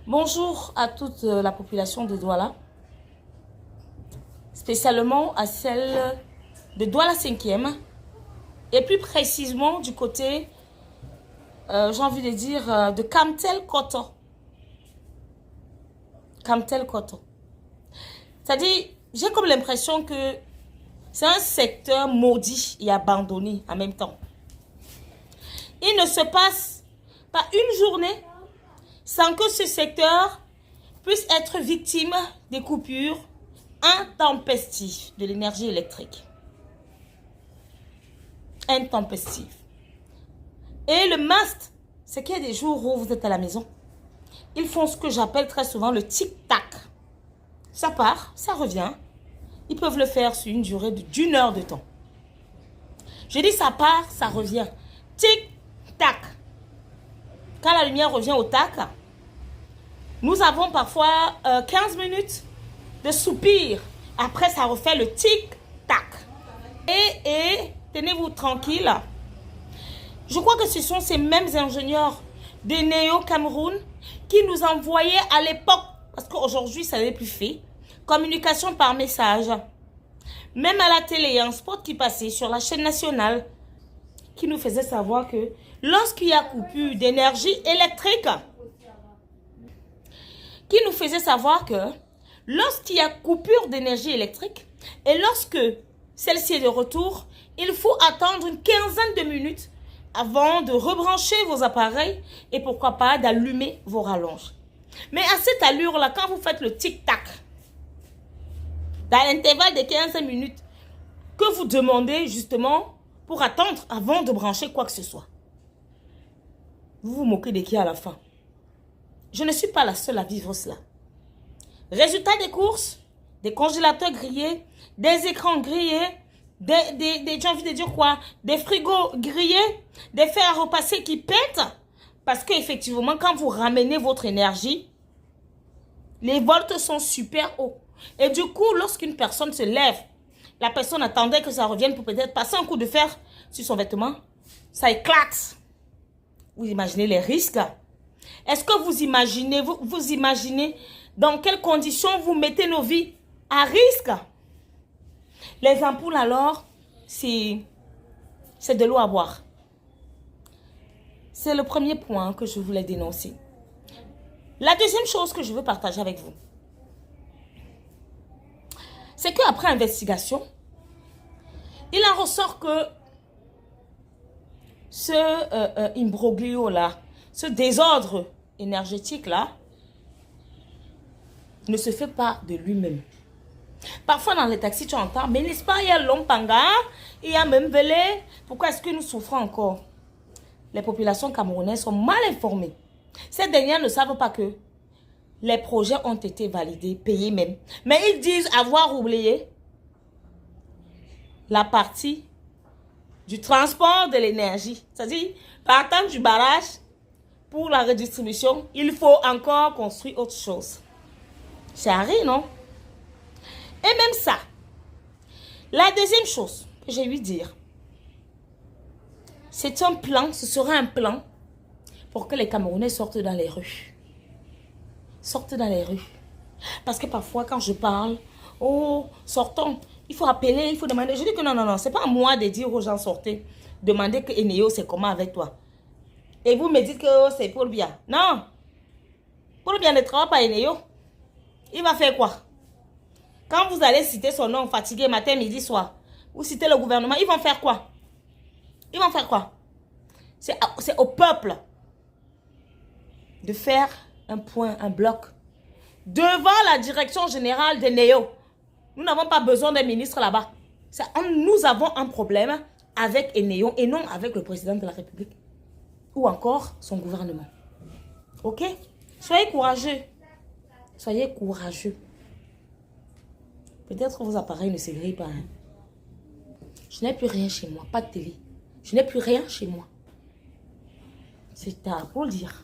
Bonjour à toute la population de Douala, spécialement à celle de Douala 5e et plus précisément du côté, j'ai envie de dire, de Kamtel Koto. Kamtel Koto. C'est-à-dire, j'ai comme l'impression que c'est un secteur maudit et abandonné en même temps. Il ne se passe pas une journée sans que ce secteur puisse être victime des coupures intempestives de l'énergie électrique. Intempestives. Et le must, c'est qu'il y a des jours où vous êtes à la maison. Ils font ce que j'appelle très souvent le tic-tac. Ça part, ça revient. Ils peuvent le faire sur une durée d'une heure de temps. Je dis ça part, ça revient. Tic-tac. Quand la lumière revient au tac, nous avons parfois 15 minutes de soupir. Après, ça refait le tic-tac. Et tenez-vous tranquille. Je crois que ce sont ces mêmes ingénieurs de Néo Cameroun qui nous envoyaient à l'époque, parce qu'aujourd'hui, ça n'est plus fait, communication par message. Même à la télé, il y a un spot qui passait sur la chaîne nationale qui nous faisait savoir que lorsqu'il y a coupure d'énergie électrique, qui nous faisait savoir que lorsqu'il y a coupure d'énergie électrique et lorsque celle-ci est de retour, il faut attendre une quinzaine de minutes avant de rebrancher vos appareils et pourquoi pas d'allumer vos rallonges. Mais à cette allure-là, quand vous faites le tic-tac, dans l'intervalle de 15 minutes que vous demandez justement pour attendre avant de brancher quoi que ce soit, vous vous moquez de qui à la fin? Je ne suis pas la seule à vivre cela. Résultat des courses, des congélateurs grillés, des écrans grillés, j'ai envie de dire quoi? Des frigos grillés, des fers à repasser qui pètent. Parce qu'effectivement, quand vous ramenez votre énergie, les volts sont super hauts. Et du coup, lorsqu'une personne se lève, la personne attendait que ça revienne pour peut-être passer un coup de fer sur son vêtement, ça éclate. Vous imaginez les risques? Est-ce que vous imaginez, vous imaginez dans quelles conditions vous mettez nos vies à risque? Les ampoules alors, c'est de l'eau à boire. C'est le premier point que je voulais dénoncer. La deuxième chose que je veux partager avec vous, c'est qu'après investigation, il en ressort que ce imbroglio-là, ce désordre énergétique-là, ne se fait pas de lui-même. Parfois dans les taxis, tu entends, mais n'est-ce pas, il y a Lompanga, il y a même Velé. Pourquoi est-ce que nous souffrons encore? Les populations camerounaises sont mal informées. Ces dernières ne savent pas que les projets ont été validés, payés même. Mais ils disent avoir oublié la partie du transport de l'énergie. C'est-à-dire, partant du barrage pour la redistribution, il faut encore construire autre chose. C'est arrêt, non? Et même ça, la deuxième chose que j'ai eu dire, c'est un plan, ce sera un plan pour que les Camerounais sortent dans les rues. Sortent dans les rues. Parce que parfois, quand je parle, oh, sortons, il faut appeler, il faut demander. Je dis que non, c'est pas à moi de dire aux gens sortez. Demandez que Eneo, c'est comment avec toi. Et vous me dites que oh, c'est pour le bien. Non. Pour le bien, ne travaille pas Eneo. Il va faire quoi? Quand vous allez citer son nom fatigué matin, midi, soir, ou citer le gouvernement, ils vont faire quoi? Ils vont faire quoi? C'est au peuple de faire un point, un bloc devant la direction générale de Néo. Nous n'avons pas besoin d'un ministre là-bas. Nous avons un problème avec Néo et non avec le président de la République ou encore son gouvernement. Ok? Soyez courageux. Soyez courageux. Peut-être que vos appareils ne se grillent pas. Hein? Je n'ai plus rien chez moi. Pas de télé. Je n'ai plus rien chez moi. C'est tard pour le dire.